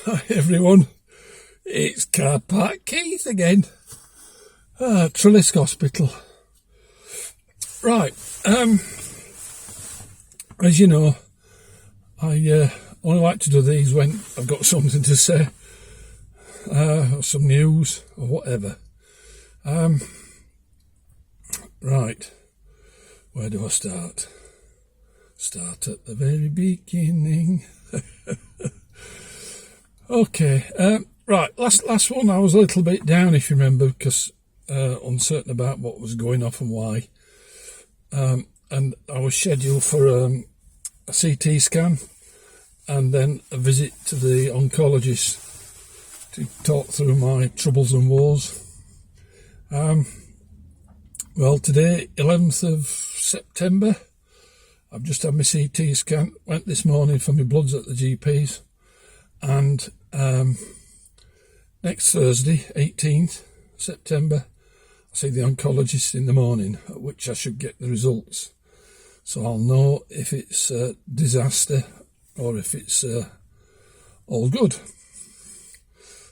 Hi everyone, it's Car Park Keith again, Trellisk Hospital. Right, as you know, I only like to do these when I've got something to say, or some news, or whatever. Right, where do I start? Start at the very beginning. Okay, right, last one I was a little bit down, if you remember, because uncertain about what was going off and why. And I was scheduled for a CT scan and then a visit to the oncologist to talk through my troubles and woes. Well, today, 11th of September, I've just had my CT scan, went this morning for my bloods at the GP's, and next Thursday, 18th September, I see the oncologist in the morning, at which I should get the results. So I'll know if it's a disaster or if it's all good.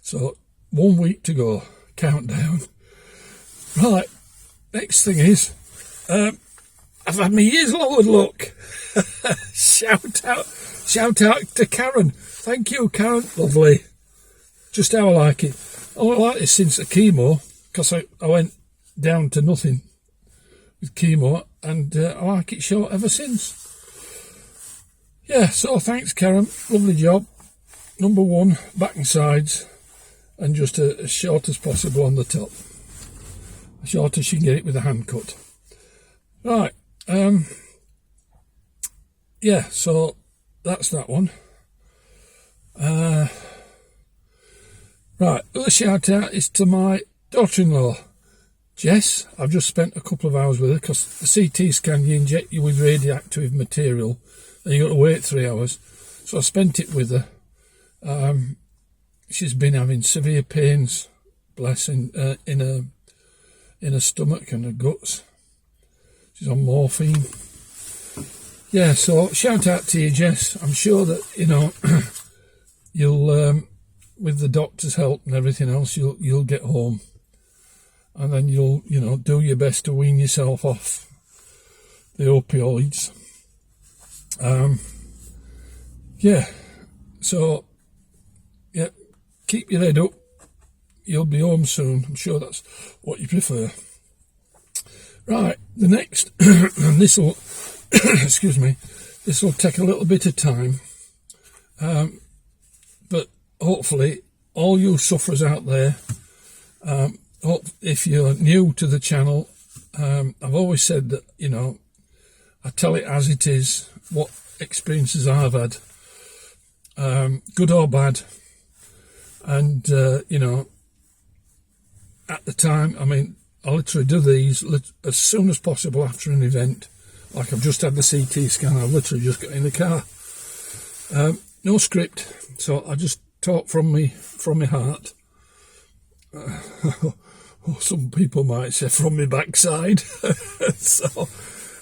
So 1 week to go, countdown. Right, next thing is, I've had my years lowered look. Shout out to Karen. Thank you, Karen. Lovely. Just how I like it. I like this since the chemo, because I went down to nothing with chemo, and I like it short ever since. Yeah, so thanks, Karen. Lovely job. Number one, back and sides, and just as short as possible on the top. As short as you can get it with a hand cut. Right. Yeah, so that's that one. Right, other shout out is to my daughter-in-law, Jess. I've just spent a couple of hours with her, because the CT scan, you inject you with radioactive material and you've got to wait 3 hours. So I spent it with her. She's been having severe pains, bless, in her stomach and her guts. She's on morphine. Yeah, so shout out to you, Jess. I'm sure that, you know, you'll, with the doctor's help and everything else, you'll get home. And then you'll, you know, do your best to wean yourself off the opioids. Yeah, so, yeah, keep your head up. You'll be home soon. I'm sure that's what you prefer. Right, the next, and this will, excuse me, this will take a little bit of time, but hopefully all you sufferers out there, if you're new to the channel, I've always said that, you know, I tell it as it is, what experiences I've had, good or bad, and, you know, at the time, I mean, I literally do these as soon as possible after an event. Like I've just had the CT scan, I've literally just got in the car. No script, so I just talk from my heart. Some people might say from my backside. So,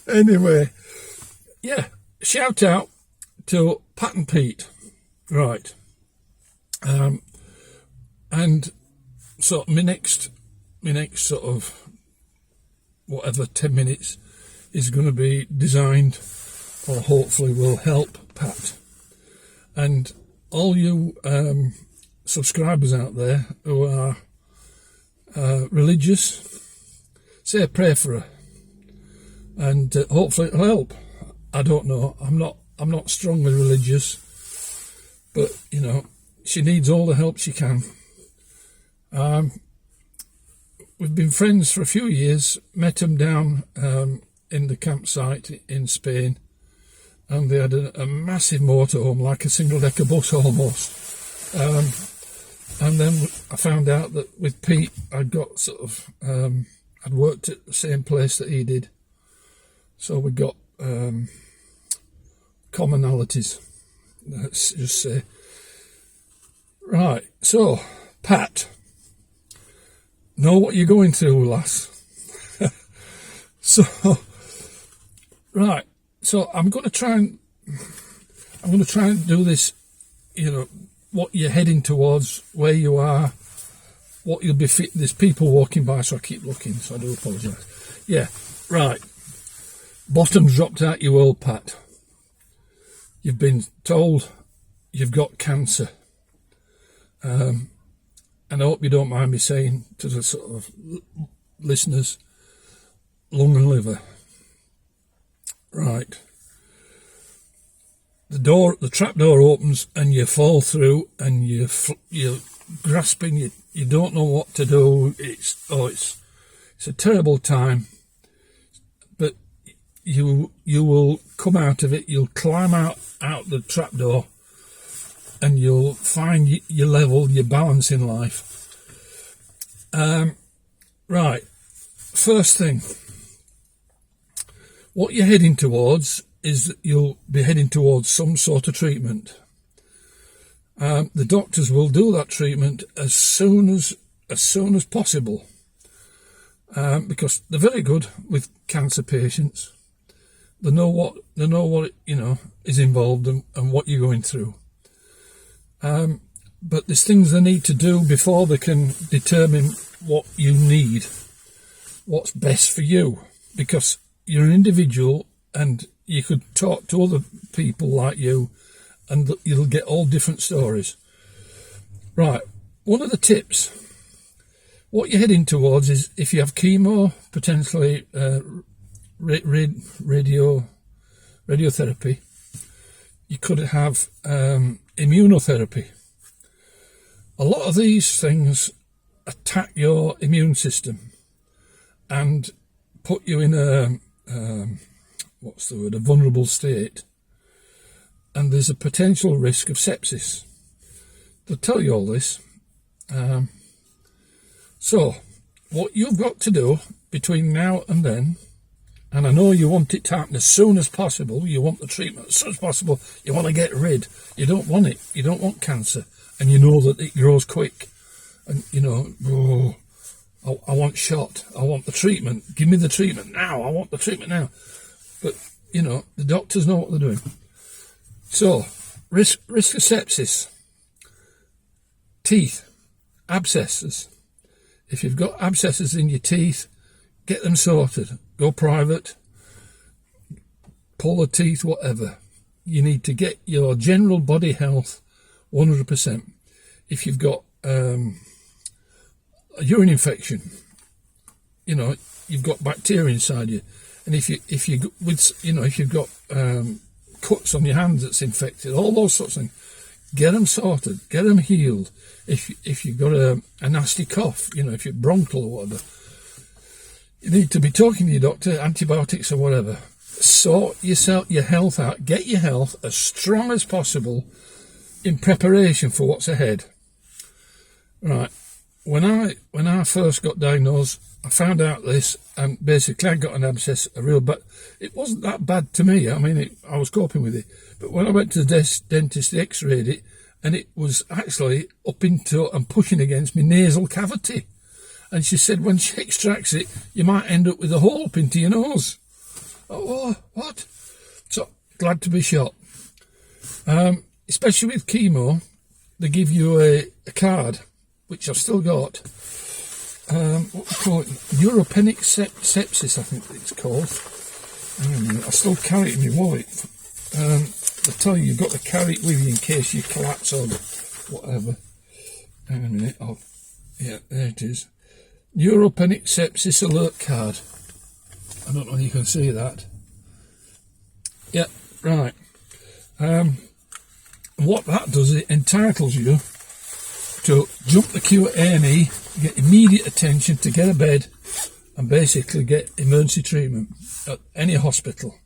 anyway, yeah, shout out to Pat and Pete. Right. And so my next sort of whatever 10 minutes is going to be designed, or hopefully will help Pat and all you subscribers out there who are religious. Say a prayer for her, and hopefully it'll help. I don't know. I'm not strongly religious, but you know, she needs all the help she can. We've been friends for a few years, met them down in the campsite in Spain, and they had a massive motorhome, like a single-decker bus almost. And then I found out that with Pete, I'd got sort of, I'd worked at the same place that he did. So we got commonalities, let's just say. Right, so, Pat. Know what you're going through, lass. So, right. So I'm going to try and do this, you know, what you're heading towards, where you are, what you'll be fit. There's people walking by, so I keep looking, so I do apologise. Yeah, right. Bottom's dropped out your world, Pat. You've been told you've got cancer. And I hope you don't mind me saying to the sort of listeners, lung and liver. Right. The trap door opens and you fall through and you're grasping. You don't know what to do. It's a terrible time. But you will come out of it. You'll climb out the trap door, and you'll find your level, your balance in life. Right. First thing, what you're heading towards is that you'll be heading towards some sort of treatment. The doctors will do that treatment as soon as possible, because they're very good with cancer patients. They know what is involved and what you're going through. But there's things they need to do before they can determine what you need, what's best for you, because you're an individual and you could talk to other people like you and you'll get all different stories. Right, one of the tips, what you're heading towards is if you have chemo, potentially radiotherapy, you could have immunotherapy. A lot of these things attack your immune system and put you in a vulnerable state, and there's a potential risk of sepsis. They'll tell you all this. So what you've got to do between now and then, and I know you want it to happen as soon as possible, you want the treatment as soon as possible, you want to get rid, you don't want it, you don't want cancer, and you know that it grows quick, and I want shot, I want the treatment, give me the treatment now, I want the treatment now. But, the doctors know what they're doing. So, risk of sepsis, teeth, abscesses. If you've got abscesses in your teeth, get them sorted. Go private, pull the teeth, whatever. You need to get your general body health 100%. If you've got a urine infection, you've got bacteria inside you, and if you've got cuts on your hands that's infected, all those sorts of things, get them sorted, get them healed. If you've got a nasty cough, if you're bronchial or whatever, you need to be talking to your doctor, antibiotics or whatever. Sort your health out, get your health as strong as possible in preparation for what's ahead. Right. When I first got diagnosed, I found out this, and basically I got an abscess, it wasn't that bad to me. I mean, I was coping with it. But when I went to the dentist, they x-rayed it, and it was actually up into and pushing against my nasal cavity. And she said when she extracts it, you might end up with a hole up into your nose. Oh, what? So, glad to be shot. Especially with chemo, they give you a card, which I've still got. What we call it? Neurogenic sepsis, I think it's called. Hang on a minute, I still carry it in my wallet. They tell you you've got to carry it with you in case you collapse or whatever. Hang on a minute. Oh, yeah, there it is. Neurogenic sepsis alert card. I don't know if you can see that. Yeah, right. What that does, it entitles you to jump the queue at A&E, get immediate attention, to get a bed, and basically get emergency treatment at any hospital.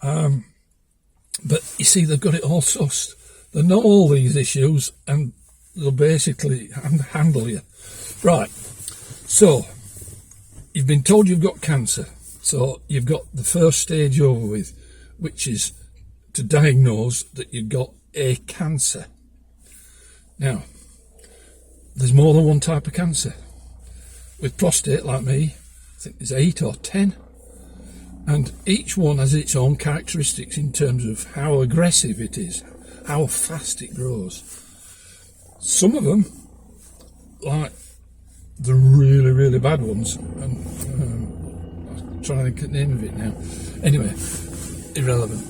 But you see, they've got it all sussed. They know all these issues, and they'll basically handle you. Right. So, you've been told you've got cancer. So, you've got the first stage over with, which is to diagnose that you've got a cancer. Now, there's more than one type of cancer. With prostate, like me, I think there's 8 or 10. And each one has its own characteristics in terms of how aggressive it is, how fast it grows. Some of them, like the really, really bad ones, and I'm trying to think of the name of it now. Anyway, irrelevant.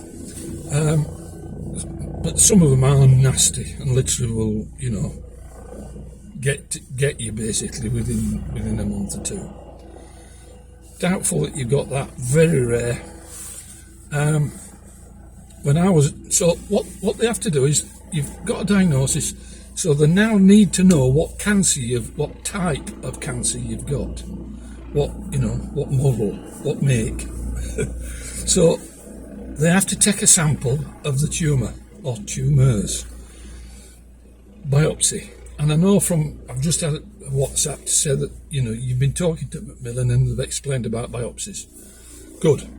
But some of them are nasty and literally will, you know, get you basically within a month or two. Doubtful that you've got that. Very rare. What they have to do is, you've got a diagnosis, so they now need to know what type of cancer you've got, what model, what make. So they have to take a sample of the tumour or tumours, biopsy. And I know I've just had a WhatsApp to say that, you know, you've been talking to Macmillan and they've explained about biopsies. Good.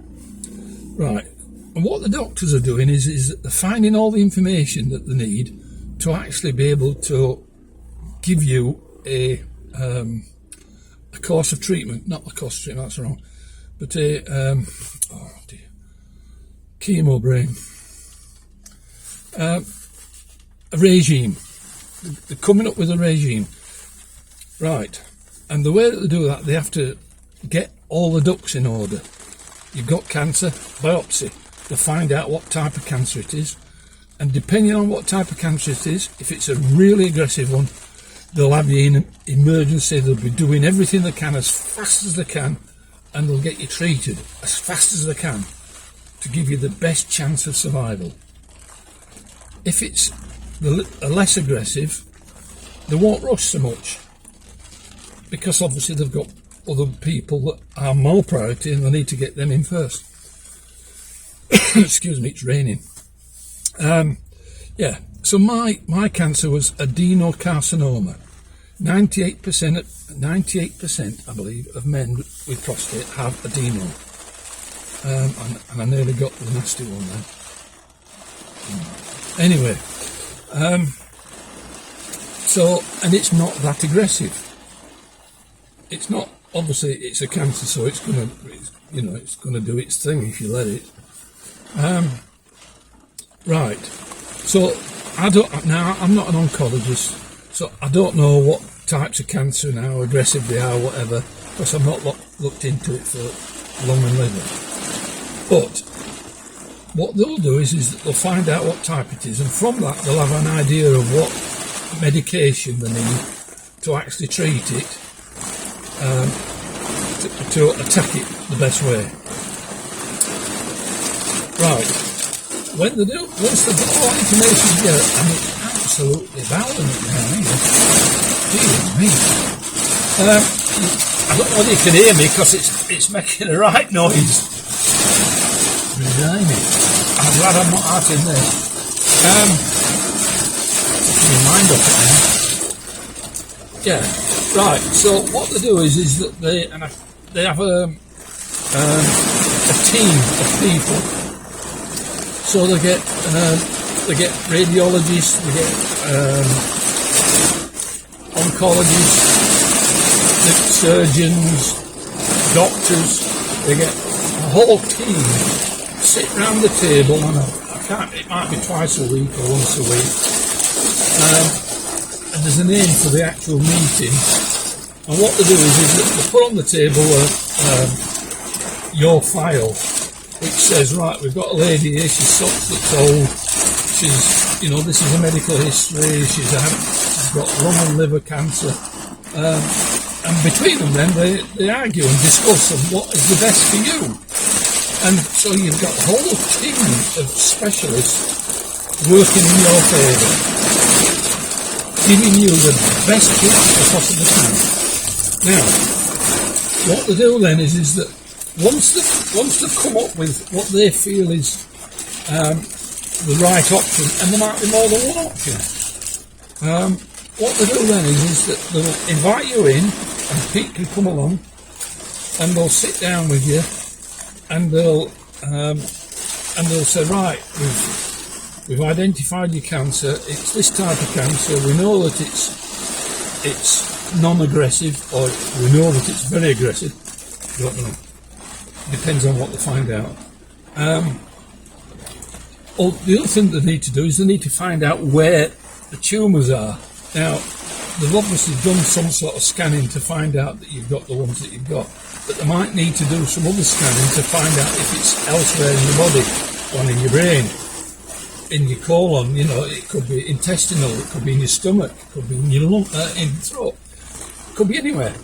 Right. And what the doctors are doing is that they're finding all the information that they need to actually be able to give you a course of treatment, not a course of treatment, that's wrong, but chemo brain, a regime. They're coming up with a regime, right? And the way that they do that, they have to get all the ducks in order. You've got cancer, biopsy. They find out what type of cancer it is, and depending on what type of cancer it is, if it's a really aggressive one, they'll have you in emergency. They'll be doing everything they can as fast as they can, and they'll get you treated as fast as they can to give you the best chance of survival. If it's a less aggressive, they won't rush so much, because obviously they've got other people that are more priority and they need to get them in first. Excuse me, it's raining. So my cancer was adenocarcinoma. 98%, I believe, of men with prostate have adeno. And I nearly got the nasty one then. Anyway, and it's not that aggressive. It's not, obviously it's a cancer, so it's gonna do its thing if you let it. Right. So I'm not an oncologist, so I don't know what types of cancer and how aggressive they are, whatever, because I've not looked into it for long and living. But what they'll do is that they'll find out what type it is, and from that they'll have an idea of what medication they need to actually treat it, to attack it the best way. Right. Once they've got all that information together, and it's absolutely bowling it now, dear me. I don't know whether you can hear me because it's making the right noise. Blimey. I'm glad I'm not out in there. Taking my mind off it now. Yeah, right. So what they do is that they have a team of people. So they get radiologists, they get oncologists, surgeons, doctors. They get a whole team sit round the table, and it might be twice a week or once a week. And there's a name for the actual meeting. And what they do is that they put on the table your file, which says, right, we've got a lady here, she's such that's old, she's, this is a medical history, she's got lung and liver cancer, and between them then they argue and discuss on what is the best for you. And so you've got a whole team of specialists working in your favour, giving you the best treatment they possibly can. Now, what they do then is that once they've come up with what they feel is the right option, and there might be more than one option, what they do then is that they'll invite you in, and Pete can come along, and they'll sit down with you, and they'll say, right, we've identified your cancer. It's this type of cancer. We know that it's non-aggressive, or we know that it's very aggressive. Don't know. Depends on what they find out. The other thing they need to do is they need to find out where the tumours are. Now, they've obviously done some sort of scanning to find out that you've got the ones that you've got, but they might need to do some other scanning to find out if it's elsewhere in your body, one in your brain, in your colon, you know, it could be intestinal, it could be in your stomach, it could be in your lung, in your throat, it could be anywhere.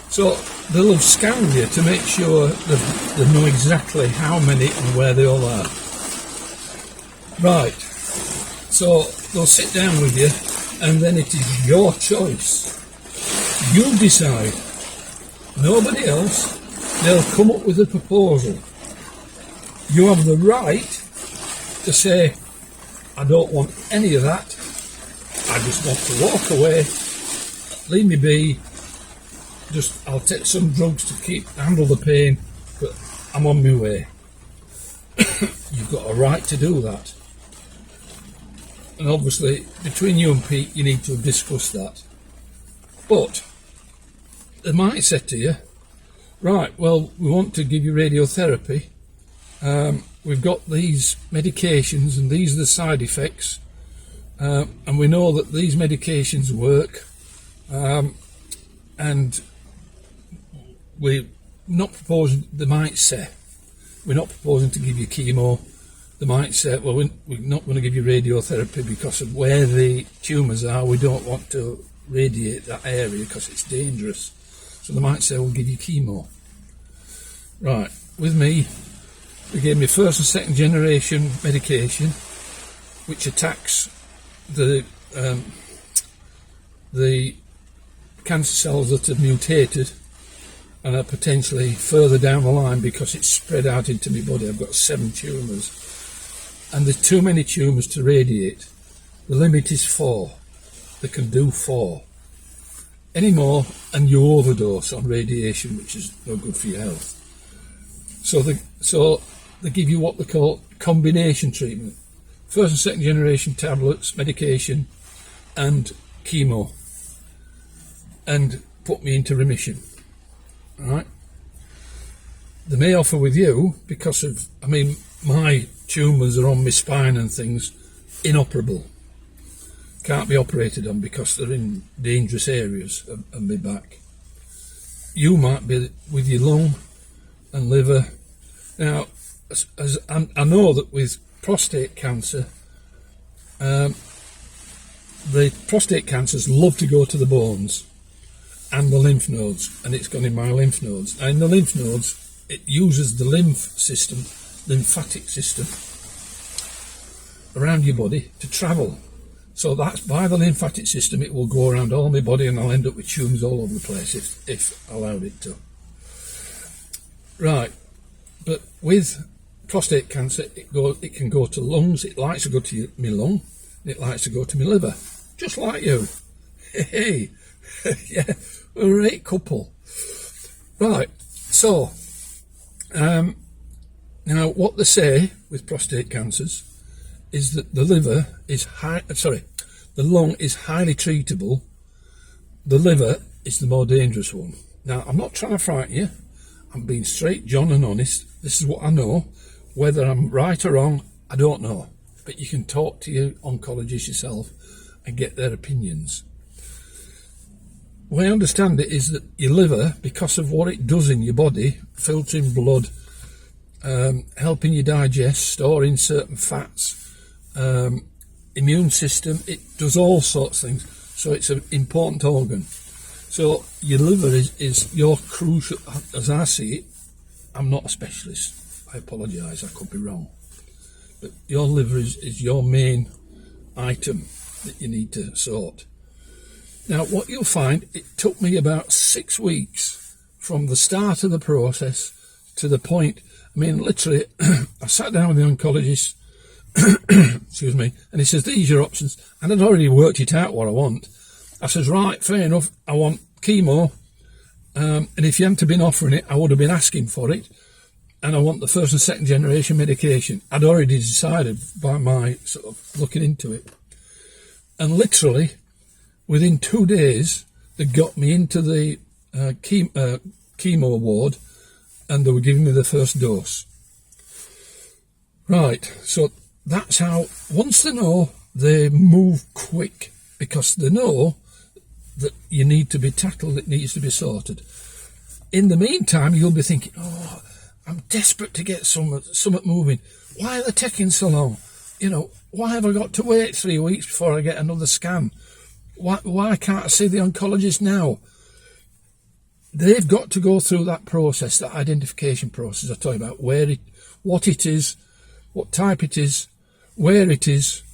So they'll have scanned you to make sure they know exactly how many and where they all are. Right, so they'll sit down with you, and then it is your choice. You decide. Nobody else. They'll come up with a proposal. You have the right to say, I don't want any of that. I just want to walk away. Leave me be. I'll take some drugs to handle the pain, but I'm on my way. You've got a right to do that. And obviously, between you and Pete, you need to discuss that. But they might say to you, right, well, we want to give you radiotherapy. We've got these medications and these are the side effects. And we know that these medications work. And we're not proposing, they might say, we're not proposing to give you chemo. They might say, well, we're not going to give you radiotherapy because of where the tumours are. We don't want to radiate that area because it's dangerous. So they might say, we'll give you chemo. Right, with me, they gave me first and second generation medication, which attacks the cancer cells that have mutated and are potentially further down the line because it's spread out into my body. I've got 7 tumours. And there's too many tumours to radiate. The limit is 4. They can do 4. Any more and you overdose on radiation, which is no good for your health. So they give you what they call combination treatment. First and second generation tablets, medication and chemo. And put me into remission. Alright? They may offer with you because of, my tumours are on my spine and things, inoperable. Can't be operated on because they're in dangerous areas of my back. You might be with your lung and liver. Now, as I know that with prostate cancer, the prostate cancers love to go to the bones and the lymph nodes, and it's gone in my lymph nodes. And in the lymph nodes, it uses the lymphatic system around your body to travel. So that's by the lymphatic system, it will go around all my body and I'll end up with tumours all over the place if I allowed it to. Right, but with prostate cancer, it can go to lungs, it likes to go to my lung, it likes to go to my liver, just like you. Hey, yeah, we're a great couple. Right, so, now what they say with prostate cancers is that the lung is highly treatable, the liver is the more dangerous one. Now, I'm not trying to frighten you, I'm being straight John and honest. This is what I know. Whether I'm right or wrong, I don't know. But you can talk to your oncologist yourself and get their opinions. The way I understand it is that your liver, because of what it does in your body, filtering blood, helping you digest, storing certain fats, immune system, it does all sorts of things. So it's an important organ. So your liver is your crucial, as I see it. I'm not a specialist. I apologise, I could be wrong. But your liver is your main item that you need to sort. Now, what you'll find, it took me about 6 weeks from the start of the process to the point, literally, I sat down with the oncologist, excuse me, and he says, these are your options. And I'd already worked it out what I want. I says, right, fair enough, I want chemo. And if you hadn't been offering it, I would have been asking for it. And I want the first and second generation medication. I'd already decided by my sort of looking into it. And literally, within 2 days, they got me into the chemo ward and they were giving me the first dose. Right, so that's how, once they know, they move quick because they know that you need to be tackled, it needs to be sorted. In the meantime, you'll be thinking, oh, I'm desperate to get something moving. Why are they taking so long? You know, why have I got to wait 3 weeks before I get another scan? Why can't I see the oncologist now? They've got to go through that process, that identification process I told you about, what it is, what type it is, where it is,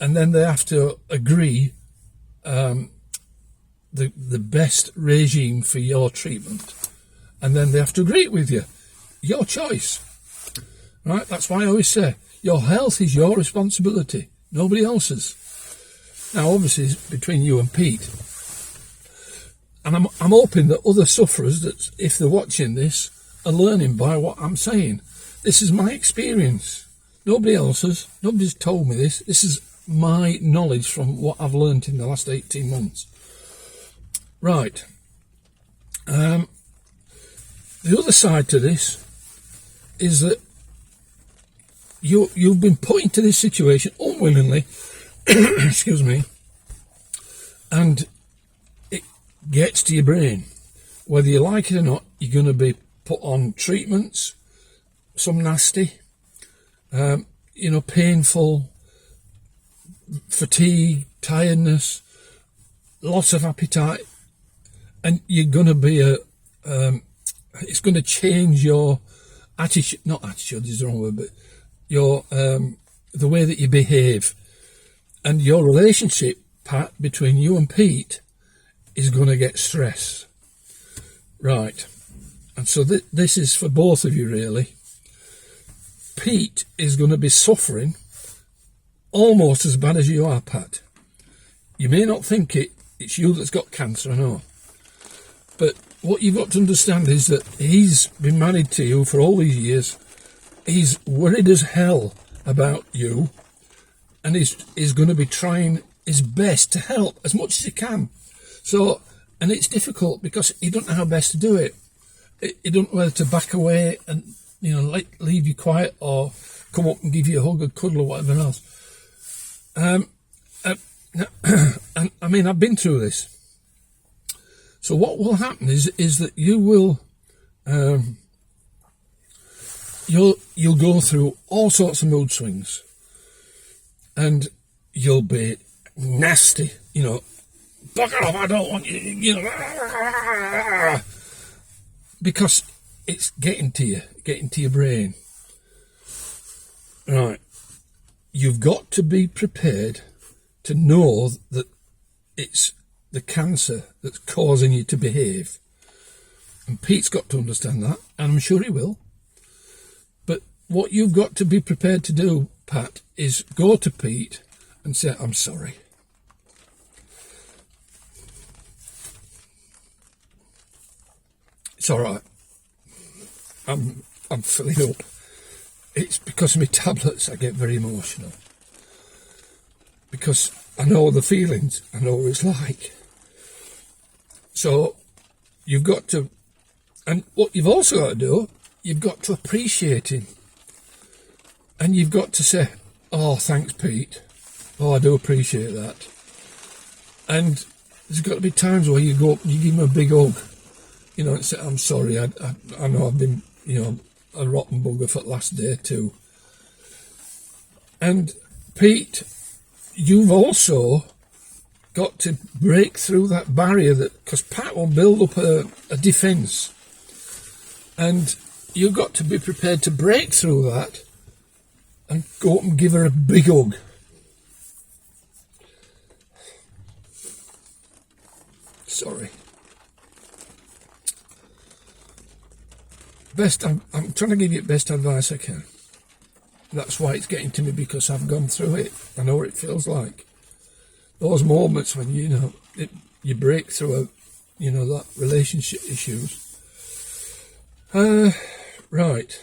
and then they have to agree the best regime for your treatment, and then they have to agree it with you. Your choice, right? That's why I always say your health is your responsibility, nobody else's. Now, obviously, it's between you and Pete, and I'm hoping that other sufferers, that if they're watching this, are learning by what I'm saying. This is my experience, nobody else's. Nobody's told me this. This is my knowledge from what I've learned in the last 18 months. Right. The other side to this is that you've been put into this situation unwillingly, excuse me, and it gets to your brain. Whether you like it or not, you're going to be put on treatments, some nasty, painful, fatigue, tiredness, loss of appetite, and you're going to be it's going to change your attitude, not attitude is the wrong word, but your the way that you behave, and your relationship, Pat, between you and Pete is going to get stressed. Right. And so this is for both of you, really. Pete is going to be suffering almost as bad as you are, Pat. You may not think it's you that's got cancer, I know. But what you've got to understand is that he's been married to you for all these years. He's worried as hell about you, and he's going to be trying his best to help as much as he can. So, and it's difficult because he don't know how best to do it. He don't know whether to back away and, leave you quiet, or come up and give you a hug, a cuddle, or whatever else. And I mean, I've been through this. So what will happen is that you will, you'll go through all sorts of mood swings, and you'll be nasty, bugger off, I don't want you, because it's getting to your brain. Right. You've got to be prepared to know that it's the cancer that's causing you to behave. And Pete's got to understand that, and I'm sure he will. But what you've got to be prepared to do, Pat, is go to Pete and say, I'm sorry. It's all right. I'm filling up. It's because of my tablets I get very emotional. Because I know the feelings, I know what it's like. So you've got to, and what you've also got to do, you've got to appreciate him. And you've got to say, oh, thanks, Pete. Oh, I do appreciate that. And there's got to be times where you go up and you give him a big hug, and say, I'm sorry, I know I've been, a rotten bugger for the last day too. And Pete, you've also got to break through that barrier, because Pat will build up a defence, and you've got to be prepared to break through that and go up and give her a big hug. Sorry. I'm trying to give you the best advice I can. That's why it's getting to me, because I've gone through it. I know what it feels like. Those moments when, you break through that relationship issues. Right.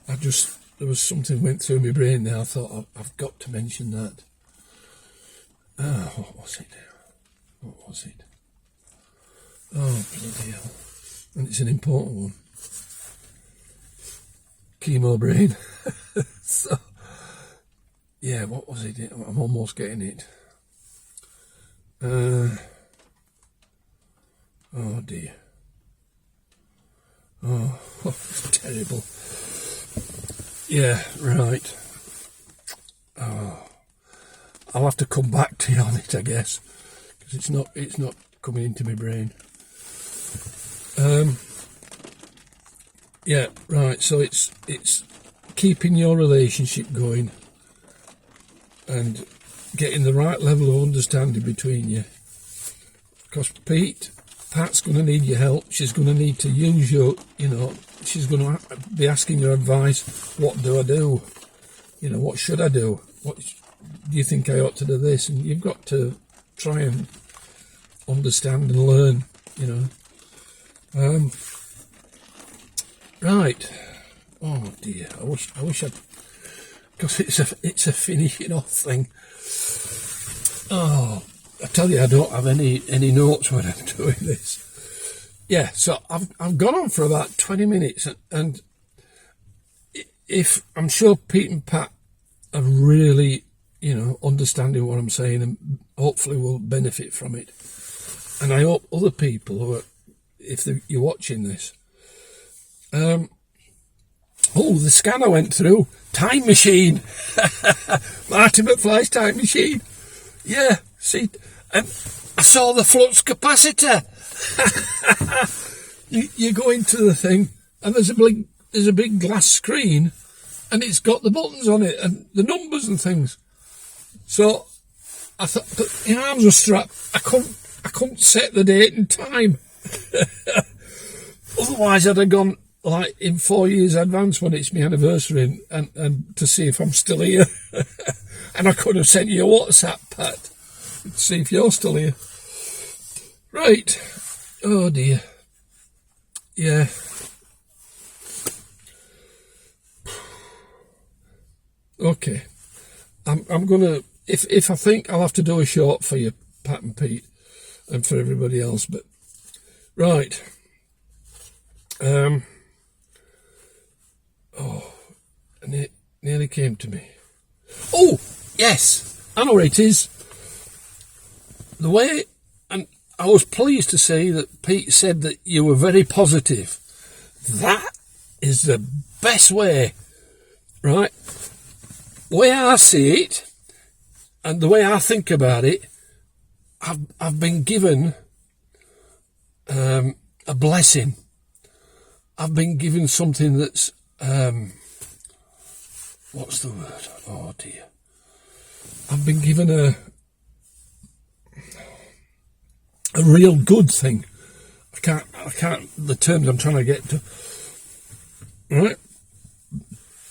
There was something went through my brain there. I thought, I've got to mention that. What was it now? What was it? Oh, bloody hell. And it's an important one. Chemo brain. So, yeah, what was it? I'm almost getting it. Oh dear. Oh, it's terrible. Yeah, right. Oh, I'll have to come back to you on it, I guess, because it's not coming into my brain. Yeah, right. So it's keeping your relationship going and getting the right level of understanding between you. Because Pat's going to need your help. She's going to need to use your, she's going to be asking your advice. What do I do? What should I do? What do you think I ought to do this? And you've got to try and understand and learn, Right. Oh dear. I wish I'd, because it's a finishing off thing. Oh, I tell you, I don't have any notes when I'm doing this. Yeah, so I've gone on for about 20 minutes, and if I'm sure Pete and Pat are really, understanding what I'm saying, and hopefully will benefit from it. And I hope other people who are, if you're watching this, the scanner went through. Time machine. Marty McFly's time machine. Yeah, see, and I saw the flux capacitor. you go into the thing, and there's a big glass screen, and it's got the buttons on it and the numbers and things. So I thought, but my arms were strapped. I couldn't set the date and time. Otherwise, I'd have gone like in 4 years advance when it's my anniversary, and to see if I'm still here. And I could have sent you a WhatsApp, Pat, to see if you're still here. Right. Oh dear. Yeah. Okay. I'm gonna, if I think I'll have to do a short for you, Pat and Pete, and for everybody else, but right. And it nearly came to me. Oh, yes, I know where it is. The way, and I was pleased to see that Pete said that you were very positive. That is the best way, right? The way I see it, and the way I think about it, I've been given a blessing. I've been given something that's, what's the word? Oh dear. I've been given a real good thing. I can't, the terms I'm trying to get to. Right?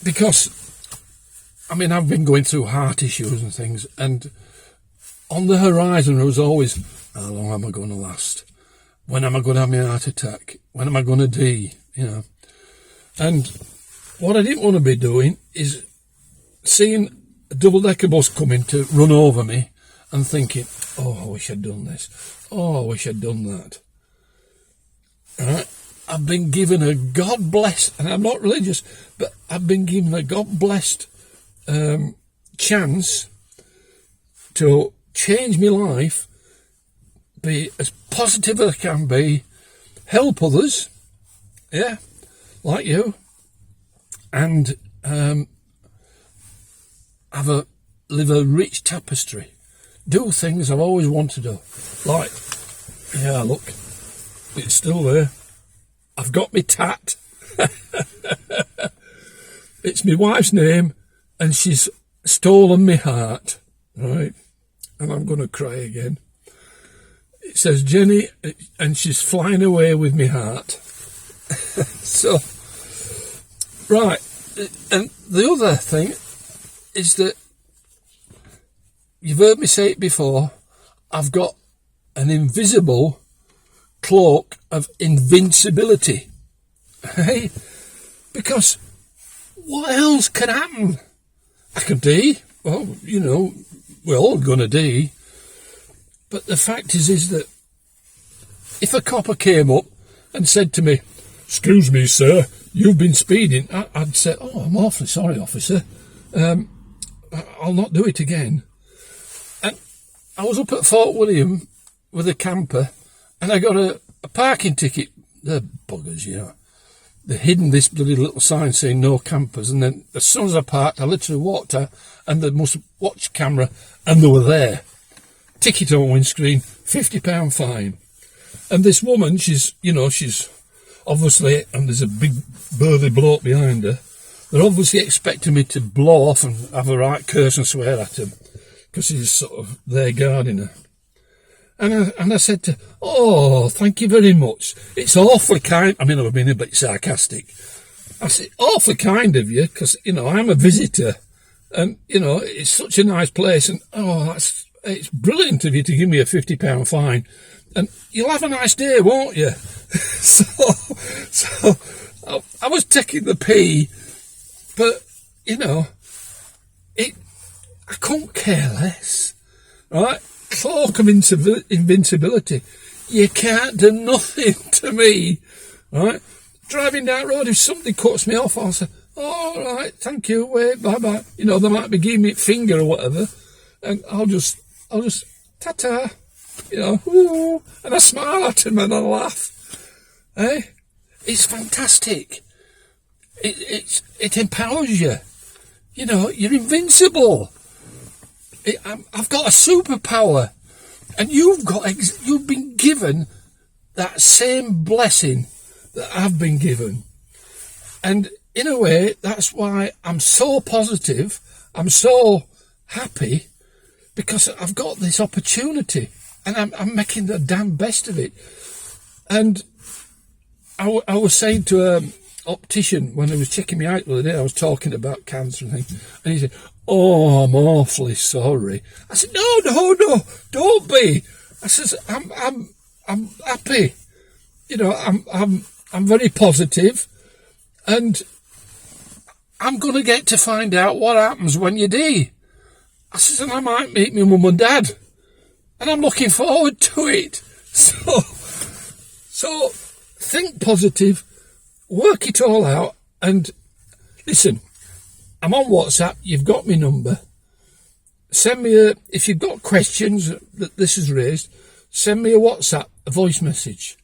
Because, I've been going through heart issues and things, and on the horizon there was always, how long am I going to last? When am I going to have my heart attack? When am I going to die? And what I didn't want to be doing is seeing a double-decker bus coming to run over me and thinking, oh, I wish I'd done this. Oh, I wish I'd done that. Right? I've been given a God-blessed, and I'm not religious, but I've been given a God-blessed chance to change my life, be as positive as I can be, help others, yeah, like you, and live a rich tapestry, do things I've always wanted to do, like, yeah, look, it's still there. I've got my tat. It's my wife's name, and she's stolen my heart, right? And I'm going to cry again. It says Jenny, and she's flying away with my heart. So, right. And the other thing is that you've heard me say it before, I've got an invisible cloak of invincibility. Hey? Because what else can happen? I could die. Well, we're all going to die. But the fact is that if a copper came up and said to me, excuse me, sir, you've been speeding, I'd say, oh, I'm awfully sorry, officer. I'll not do it again. And I was up at Fort William with a camper, and I got a parking ticket. They're buggers, you know. They'd hidden this bloody little sign saying no campers, and then as soon as I parked, I literally walked out, and they must have watched camera, and they were there. Ticket on windscreen, £50 fine. And this woman, she's obviously, and there's a big burly bloke behind her, they're obviously expecting me to blow off and have a right curse and swear at him, because he's sort of there guarding her. And I said to her, "Oh, thank you very much. It's awfully kind." I mean, I was being a bit sarcastic. I said, "Awfully kind of you, because, I'm a visitor. And, it's such a nice place. And, it's brilliant of you to give me a £50 fine. And you'll have a nice day, won't you?" So I was taking the pee, but, I couldn't care less, right? Cloak of invincibility. You can't do nothing to me, right? Driving down the road, if somebody cuts me off, I'll say, "All right, thank you, wait, bye-bye." They might be giving me a finger or whatever, and I'll just ta-ta, woo, and I smile at him and I laugh. It's fantastic. It empowers you. You're invincible. I've got a superpower, and you've been given that same blessing that I've been given. And in a way, that's why I'm so positive, I'm so happy, because I've got this opportunity, and I'm making the damn best of it. And I was saying to an optician when he was checking me out the other day, I was talking about cancer and things, and he said, "Oh, I'm awfully sorry." I said, No, don't be. I says, I'm happy. I'm very positive, and I'm going to get to find out what happens when you die. I says, and I might meet my mum and dad, and I'm looking forward to it. So think positive, work it all out, and listen, I'm on WhatsApp, you've got my number. Send me if you've got questions that this has raised, send me a WhatsApp, a voice message,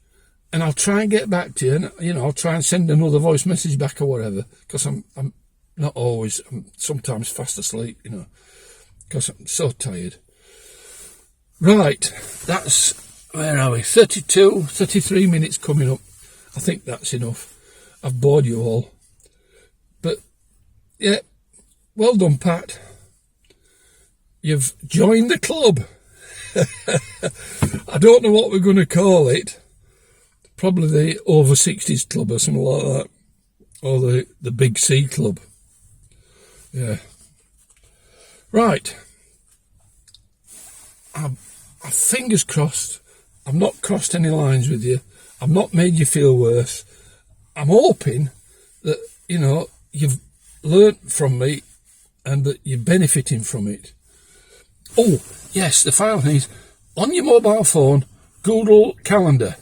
and I'll try and get back to you, and, I'll try and send another voice message back or whatever, because I'm not always, I'm sometimes fast asleep, because I'm so tired. Right, that's, where are we, 33 minutes coming up. I think that's enough. I've bored you all. But, yeah, well done, Pat. You've joined the club. I don't know what we're going to call it. Probably the over 60s club or something like that. Or the Big C club. Yeah. Right. I'm fingers crossed. I've not crossed any lines with you. I've not made you feel worse. I'm hoping that, you've learnt from me and that you're benefiting from it. Oh, yes, the final thing is, on your mobile phone, Google Calendar,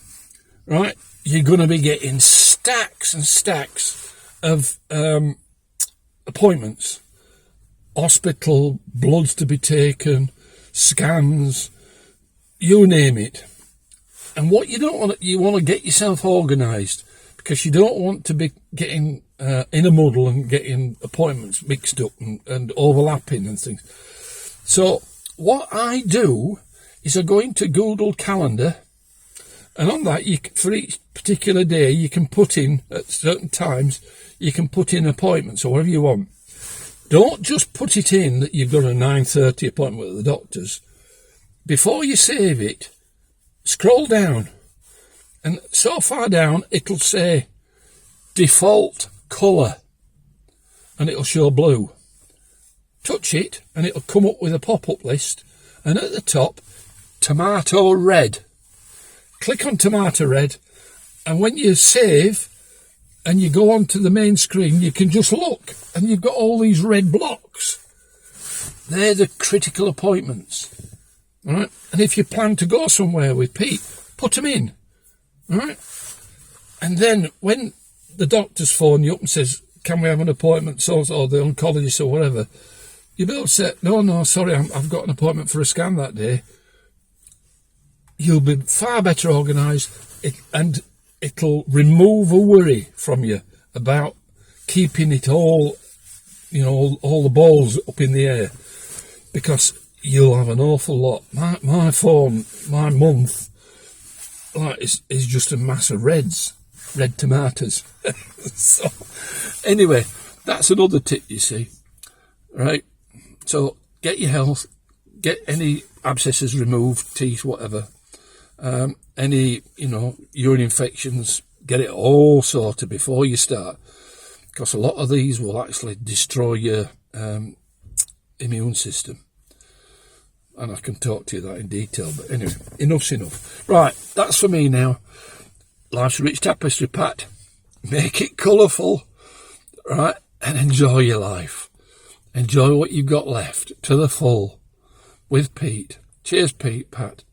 right? You're going to be getting stacks and stacks of appointments. Hospital, bloods to be taken, scans, you name it. And what you don't want, you want to get yourself organised, because you don't want to be getting in a muddle and getting appointments mixed up and overlapping and things. So what I do is I go into Google Calendar, and on that, for each particular day, you can put in, at certain times, you can put in appointments or whatever you want. Don't just put it in that you've got a 9:30 appointment with the doctors. Before you save it, scroll down, and so far down it'll say default colour, and it'll show blue. Touch it and it'll come up with a pop-up list, and at the top, tomato red. Click on tomato red, and when you save and you go onto the main screen, you can just look, and you've got all these red blocks. They're the critical appointments. All right, and if you plan to go somewhere with Pete, put them in. All right, and then when the doctors phone you up and says, "Can we have an appointment?" or the oncologist or whatever, You'll be able to say, no, sorry, I've got an appointment for a scan that day. You'll be far better organised, and it'll remove a worry from you about keeping it all, all the balls up in the air, because you'll have an awful lot. My phone, my month, is just a mass of red tomatoes. So, anyway, that's another tip, you see, right? So, get your health, get any abscesses removed, teeth, whatever. Any, urine infections, get it all sorted before you start, because a lot of these will actually destroy your immune system. And I can talk to you that in detail, but anyway, enough's enough. Right, that's for me now. Life's a rich tapestry, Pat. Make it colourful, right, and enjoy your life. Enjoy what you've got left to the full with Pete. Cheers, Pete, Pat.